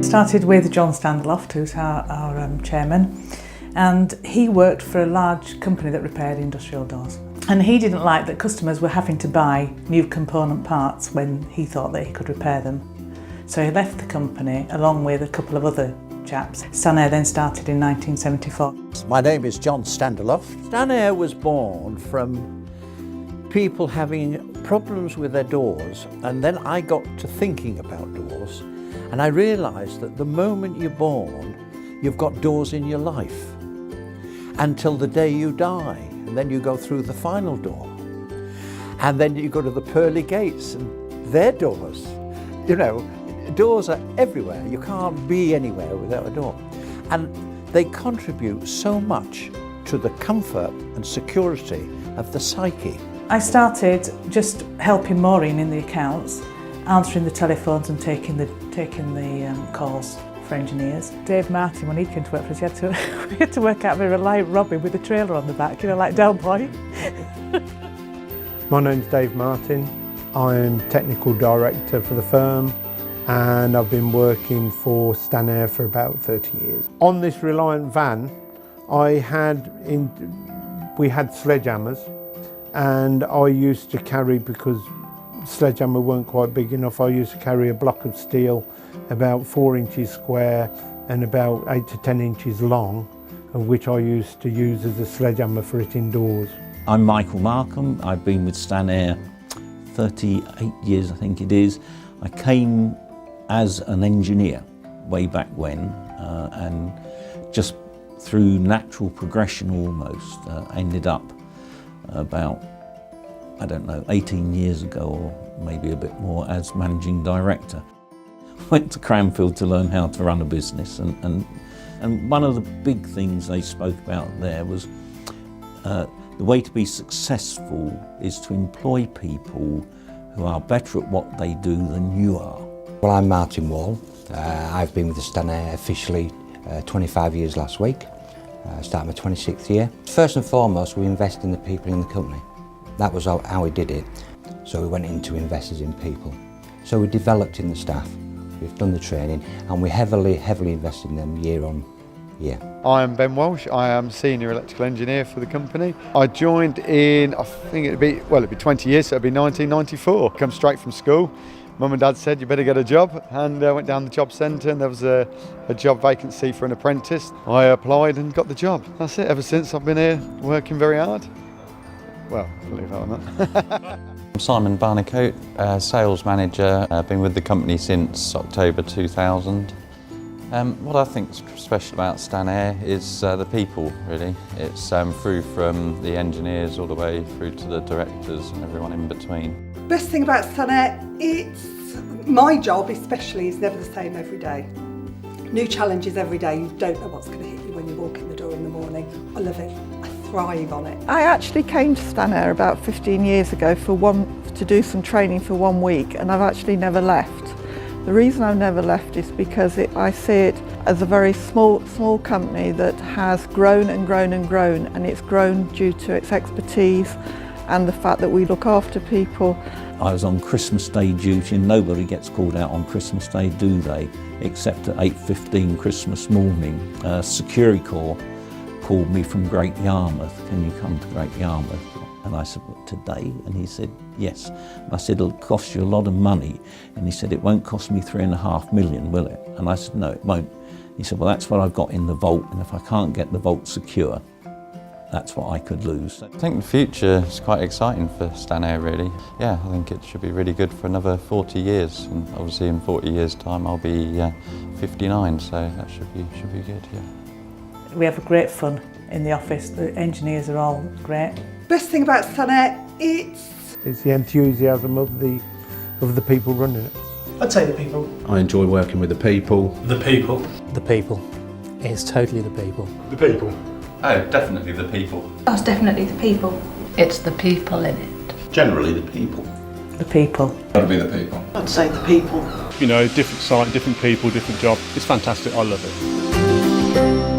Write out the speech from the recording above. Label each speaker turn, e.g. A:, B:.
A: Started with John Standaloft, who's our chairman, and he worked for a large company that repaired industrial doors. And he didn't like that customers were having to buy new component parts when he thought that he could repair them. So he left the company along with a couple of other chaps. Stanair then started in 1974.
B: My name is John Standaloft. Stanair was born from people having problems with their doors, and then I got to thinking about doors, and I realised that the moment you're born, you've got doors in your life until the day you die, and then you go through the final door, and then you go to the pearly gates, and they're doors. You know, doors are everywhere. You can't be anywhere without a door, and they contribute so much to the comfort and security of the psyche.
A: I started just helping Maureen in the accounts, answering the telephones and taking the calls for engineers. Dave Martin, when he came to work for us, we had to work out of a Reliant Robin with a trailer on the back, you know, like Del Boy.
C: My name's Dave Martin. I'm Technical Director for the firm, and I've been working for Stanair for about 30 years. On this Reliant van, we had sledgehammers, and I used to carry, because sledgehammer weren't quite big enough, I used to carry a block of steel about 4 inches square and about 8 to 10 inches long, of which I used to use as a sledgehammer for hitting doors.
D: I'm Michael Markham. I've been with Stanair 38 years, I think it is. I came as an engineer way back when, and just through natural progression almost, ended up about, I don't know, 18 years ago or maybe a bit more as managing director. Went to Cranfield to learn how to run a business, and one of the big things they spoke about there was the way to be successful is to employ people who are better at what they do than you are.
E: Well, I'm Martin Wall. I've been with the Stanair officially 25 years last week. Starting my 26th year. First and foremost, we invest in the people in the company. That was how we did it. So we went into investors in people. So we developed in the staff, we've done the training, and we heavily invested in them year on year.
F: I am Ben Walsh. I am Senior Electrical Engineer for the company. I joined in, I think it'd be 20 years, so it'd be 1994. Come straight from school. Mum and Dad said, you better get a job, and I went down the job centre, and there was a job vacancy for an apprentice. I applied and got the job. That's it. Ever since, I've been here working very hard. Well, believe that or not.
G: I'm Simon Barnicoat, Sales Manager. I've been with the company since October 2000. What I think's special about Stanair is the people, really. It's through from the engineers all the way through to the directors and everyone in between.
H: Best thing about Stanair, my job especially is never the same every day. New challenges every day. You don't know what's going to hit you when you walk in the door in the morning. I love it. I thrive on it.
I: I actually came to Stanair about 15 years ago to do some training for 1 week, and I've actually never left. The reason I've never left is because I see it as a very small company that has grown and grown and grown, and it's grown due to its expertise and the fact that we look after people.
D: I was on Christmas Day duty, and nobody gets called out on Christmas Day, do they? Except at 8:15 Christmas morning. Security Corps called me from Great Yarmouth. Can you come to Great Yarmouth? And I said, well, today? And he said, yes. And I said, it'll cost you a lot of money. And he said, it won't cost me £3.5 million, will it? And I said, no, it won't. He said, well, that's what I've got in the vault, and if I can't get the vault secure, that's what I could lose.
G: I think the future is quite exciting for Stanair, really. Yeah, I think it should be really good for another 40 years, and obviously in 40 years' time I'll be 59, so that should be good, yeah.
A: We have a great fun in the office. The engineers are all great.
H: Best thing about Stanair,
C: It's the enthusiasm of the people running it.
J: I'd say the people.
K: I enjoy working with the people.
J: The people.
L: The people. It's totally the people.
J: The people.
G: Oh, definitely the people.
M: That's definitely the people. It's the people in it.
K: Generally the people.
A: The people.
K: Gotta be the people.
N: I'd say the people.
J: You know, different site, different people, different job. It's fantastic. I love it.